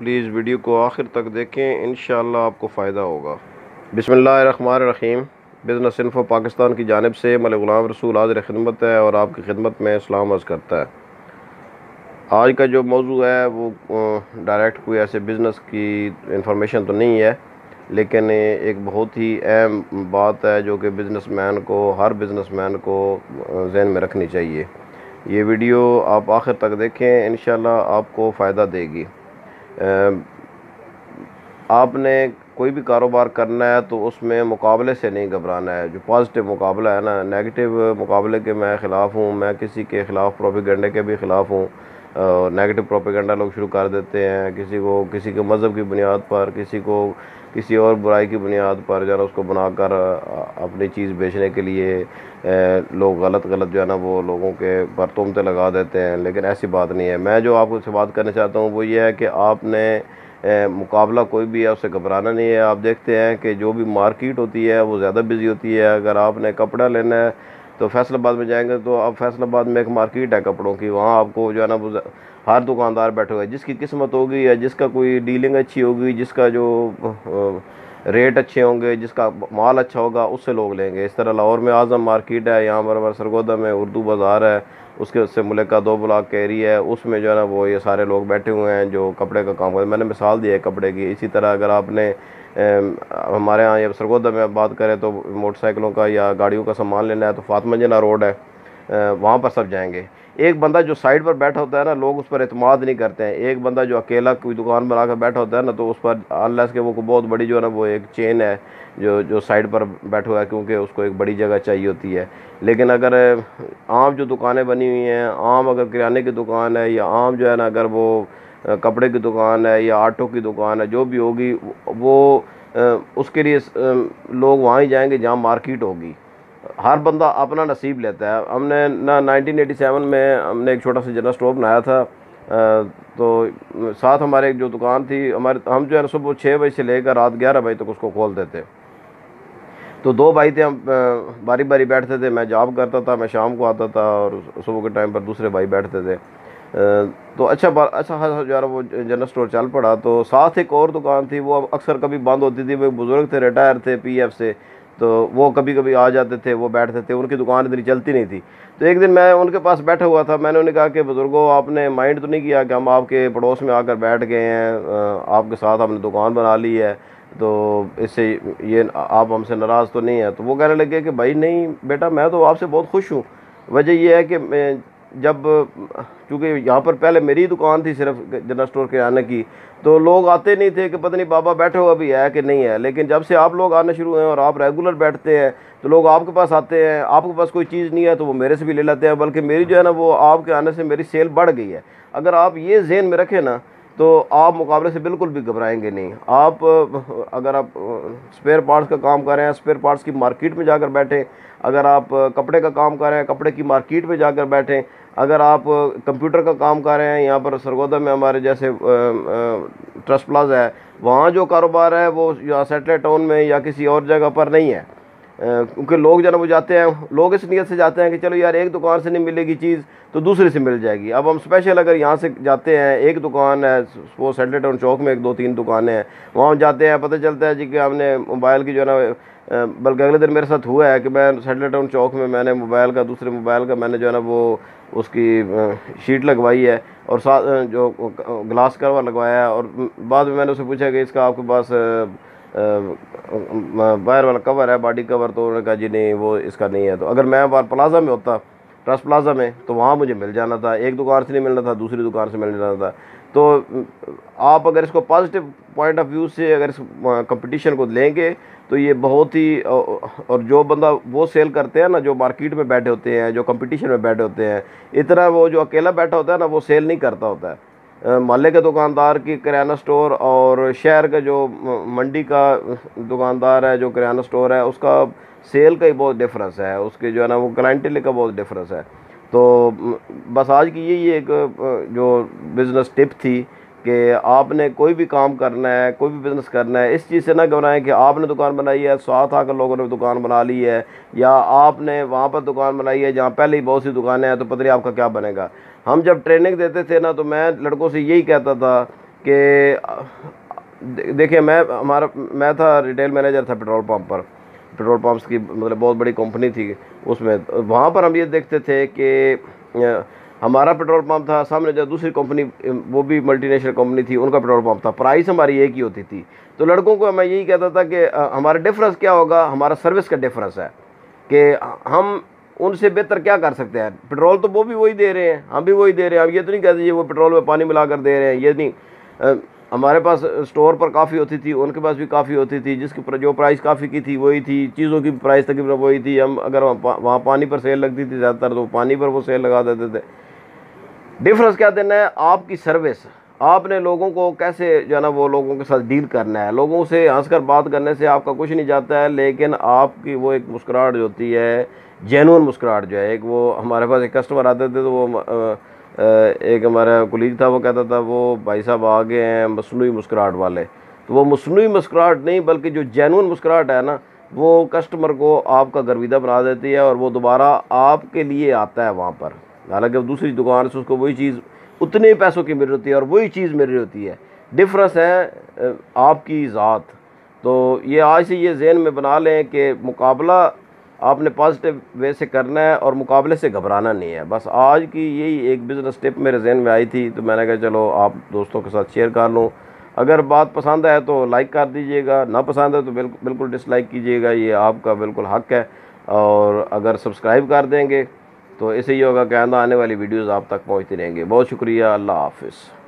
Please video को आखिर तक देखें, इंशाअल्लाह आपको फ़ायदा होगा। बिस्मिल्लाहिर्रहमानिर्रहीम। बिज़नेस इन्फो पाकिस्तान की जानिब से मलिक ग़ुलाम रसूल हाज़िर खिदमत है और आपकी खिदमत में सलाम अर्ज़ करता है। आज का जो मौजू है वो डायरेक्ट कोई ऐसे बिज़नेस की इंफॉर्मेशन तो नहीं है, लेकिन एक बहुत ही अहम बात है जो कि हर बिज़नेसमैन को ज़हन में रखनी चाहिए। ये वीडियो आप आखिर तक देखें, इंशाअल्लाह आपको फ़ायदा देगी। आपने कोई भी कारोबार करना है तो उसमें मुकाबले से नहीं घबराना है। जो पॉजिटिव मुकाबला है ना, नेगेटिव मुकाबले के मैं ख़िलाफ़ हूँ। मैं किसी के ख़िलाफ़ प्रोपेगेंडे के भी ख़िलाफ़ हूँ। नेगेटिव प्रोपेगेंडा लोग शुरू कर देते हैं, किसी के मज़हब की बुनियाद पर, किसी और बुराई की बुनियाद पर जो है ना उसको बनाकर अपनी चीज़ बेचने के लिए लोग गलत जो है ना वो लोगों के पर तोहमतें लगा देते हैं। लेकिन ऐसी बात नहीं है। मैं जो आपको से बात करना चाहता हूँ वो ये है कि आपने मुकाबला कोई भी है उससे घबराना नहीं है। आप देखते हैं कि जो भी मार्केट होती है वो ज़्यादा बिजी होती है। अगर आपने कपड़ा लेना है तो फैसलाबाद में जाएंगे तो आप फैसलाबाद में एक मार्केट है कपड़ों की, वहाँ आपको जो है ना वो हर दुकानदार बैठे हुए, जिसकी किस्मत होगी या जिसका कोई डीलिंग अच्छी होगी, जिसका जो रेट अच्छे होंगे, जिसका माल अच्छा होगा, उससे लोग लेंगे। इस तरह लाहौर में आज़म मार्केट है, यहाँ पर सरगोदा में उर्दू बाज़ार है, उससे मुल्का 2 ब्लॉक का एरिया है, उसमें जो है ना वो ये सारे लोग बैठे हुए हैं जो कपड़े का काम करते हैं। मैंने मिसाल दी है कपड़े की। इसी तरह अगर आपने हमारे यहाँ या सरगोदा में बात करें तो मोटरसाइकिलों का या गाड़ियों का सामान लेना है तो फातिमा जिन्ना रोड है, वहाँ पर सब जाएंगे। एक बंदा जो साइड पर बैठा होता है ना, लोग उस पर एतमाद नहीं करते हैं। एक बंदा जो अकेला कोई दुकान बना कर बैठा होता है ना, तो उस पर अनलेस के वो बहुत बड़ी जो है ना वो एक चेन है जो साइड पर बैठा हुआ है, क्योंकि उसको एक बड़ी जगह चाहिए होती है। लेकिन अगर आम जो दुकानें बनी हुई हैं, आम अगर किराने की दुकान है या आम जो है ना अगर वो कपड़े की दुकान है या आटो की दुकान है, जो भी होगी वो उसके लिए लोग वहाँ ही जाएंगे जहाँ मार्केट होगी। हर बंदा अपना नसीब लेता है। हमने ना 1987 में हमने एक छोटा सा जनरल स्टोर बनाया था। तो साथ हमारे एक जो दुकान थी, हम जो है ना सुबह 6 बजे से लेकर रात 11 बजे तक उसको खोलते थे। तो 2 भाई थे, हम बारी बारी बैठते थे। मैं जॉब करता था, मैं शाम को आता था और सुबह के टाइम पर दूसरे भाई बैठते थे। तो अच्छा खासा जो है ना वो जनरल स्टोर चल पड़ा। तो साथ एक और दुकान थी, वो अक्सर कभी बंद होती थी। वो बुज़ुर्ग थे, रिटायर थे पीएफ से, तो वो कभी कभी आ जाते थे, वो बैठते थे। उनकी दुकान इतनी चलती नहीं थी। तो एक दिन मैं उनके पास बैठा हुआ था। मैंने उन्हें कहा कि बुज़ुर्गों, आपने माइंड तो नहीं किया कि हम आपके पड़ोस में आकर बैठ गए हैं, आपके साथ हमने दुकान बना ली है, तो इससे ये आप हमसे नाराज़ तो नहीं है? तो वो कहने लगे कि भाई नहीं बेटा, मैं तो आपसे बहुत खुश हूँ। वजह यह है कि जब चूँकि यहाँ पर पहले मेरी दुकान थी सिर्फ जनरल स्टोर के आने की, तो लोग आते नहीं थे कि पता नहीं बाबा बैठे हुआ भी है कि नहीं है। लेकिन जब से आप लोग आने शुरू हुए और आप रेगुलर बैठते हैं तो लोग आपके पास आते हैं। आपके पास कोई चीज़ नहीं है तो वो मेरे से भी ले लेते हैं, बल्कि मेरी जो है ना वो आपके आने से मेरी सेल बढ़ गई है। अगर आप ये ज़हन में रखें ना, तो आप मुकाबले से बिल्कुल भी घबराएंगे नहीं। अगर आप स्पेयर पार्ट्स का काम कर रहे हैं, स्पेयर पार्ट्स की मार्केट में जाकर बैठें। अगर आप कपड़े का काम कर रहे हैं, कपड़े की मार्केट में जाकर बैठें। अगर आप कंप्यूटर का काम कर रहे हैं, यहाँ पर सरगोदा में हमारे जैसे ट्रस्ट प्लाजा है, वहाँ जो कारोबार है वो या सेटेलाइट टाउन में या किसी और जगह पर नहीं है। क्योंकि लोग जो ना वो जाते हैं, लोग इस नीयत से जाते हैं कि चलो यार एक दुकान से नहीं मिलेगी चीज़ तो दूसरे से मिल जाएगी। अब हम स्पेशल अगर यहाँ से जाते हैं, एक दुकान है वो सेटेलाइट टाउन चौक में, 1-2-3 दुकानें हैं, वहाँ जाते हैं, पता चलता है जी कि हमने मोबाइल की जो है ना, बल्कि अगले दिन मेरे साथ हुआ है कि मैं सेटेलाइट टाउन चौक में मैंने दूसरे मोबाइल का मैंने जो है ना वो उसकी शीट लगवाई है और साथ जो ग्लास कवर लगवाया है। और बाद में मैंने उससे पूछा कि इसका आपके पास बाहर वाला कवर है, बॉडी कवर? तो उन्होंने कहा जी नहीं, वो इसका नहीं है। तो अगर मैं बाहर प्लाजा में होता, ट्रस्ट प्लाजा में, तो वहाँ मुझे मिल जाना था। एक दुकान से नहीं मिलना था, दूसरी दुकान से मिल जाना था। तो आप अगर इसको पॉजिटिव पॉइंट ऑफ व्यू से अगर इस कंपटीशन को लेंगे तो ये बहुत ही और जो बंदा वो सेल करते हैं ना, जो मार्केट में बैठे होते हैं, जो कंपटीशन में बैठे होते हैं, इतना वो जो अकेला बैठा होता है ना वो सेल नहीं करता होता है। मोहल्ले के दुकानदार की किराना स्टोर और शहर का जो मंडी का दुकानदार है जो किराना स्टोर है, उसका सेल का ही बहुत डिफरेंस है, उसके जो है ना वो क्लाइंटेल का बहुत डिफरेंस है। तो बस आज की यही एक जो बिज़नेस टिप थी कि आपने कोई भी काम करना है, कोई भी बिज़नेस करना है, इस चीज़ से ना घबराएं कि आपने दुकान बनाई है, साथ आकर लोगों ने दुकान बना ली है, या आपने वहाँ पर दुकान बनाई है जहाँ पहले ही बहुत सी दुकानें हैं, तो पता नहीं आपका क्या बनेगा। हम जब ट्रेनिंग देते थे ना, तो मैं लड़कों से यही कहता था कि देखिए मैं था रिटेल मैनेजर था पेट्रोल पंप पर। पेट्रोल पंप्स की मतलब बहुत बड़ी कंपनी थी उसमें। वहाँ पर हम ये देखते थे कि हमारा पेट्रोल पंप था, सामने जो दूसरी कंपनी वो भी मल्टीनेशनल कंपनी थी, उनका पेट्रोल पंप था, प्राइस हमारी एक ही होती थी। तो लड़कों को मैं यही कहता था कि हमारा डिफरेंस क्या होगा, हमारा सर्विस का डिफरेंस है कि हम उनसे बेहतर क्या कर सकते हैं। पेट्रोल तो वो भी वही दे रहे हैं, हम भी वही दे रहे हैं। हम ये तो नहीं कहते ये वो पेट्रोल में पानी मिला कर दे रहे हैं, ये नहीं। हमारे पास स्टोर पर काफ़ी होती थी, उनके पास भी काफ़ी होती थी, जिसकी जो प्राइस काफ़ी की थी वही थी, चीज़ों की प्राइस तकरीबन वही थी। हम अगर वहाँ पानी पर सेल लगती थी ज़्यादातर, तो पानी पर वो सेल लगा देते थे। डिफरेंस क्या देना है, आपकी सर्विस। आपने लोगों को कैसे जो है ना वो लोगों के साथ डील करना है। लोगों से हंसकर बात करने से आपका कुछ नहीं जाता है, लेकिन आपकी वो एक मुस्कुराहट जो होती है, जेन्युइन मुस्कुराहट जो है। एक वो हमारे पास एक कस्टमर आते थे, तो वो एक हमारा कुलीग था, वो कहता था वो भाई साहब आ गए हैं मसनूई मुस्कुराहट वाले। तो वो मसनूई मुस्कुराहट नहीं, बल्कि जो जेन्युइन मुस्कुराहट है ना, वो कस्टमर को आपका गर्विदा बना देती है और वो दोबारा आपके लिए आता है वहाँ पर। हालांकि दूसरी दुकान से उसको वही चीज़ उतने ही पैसों की मिल रही होती है और वही चीज़ मिल रही होती है। डिफरेंस है आपकी ज़ात। तो ये आज से ये जहन में बना लें कि मुकाबला आपने पॉजिटिव वे से करना है और मुकाबले से घबराना नहीं है। बस आज की यही एक बिज़नेस टिप मेरे जहन में आई थी, तो मैंने कहा चलो आप दोस्तों के साथ शेयर कर लूँ। अगर बात पसंद आए तो लाइक कर दीजिएगा, ना पसंद है तो बिल्कुल डिसलाइक कीजिएगा, ये आपका बिल्कुल हक है। और अगर सब्सक्राइब कर देंगे तो इससे ये होगा कि आने वाली वीडियोज़ आप तक पहुँचती रहेंगी। बहुत शुक्रिया, अल्लाह हाफिज़।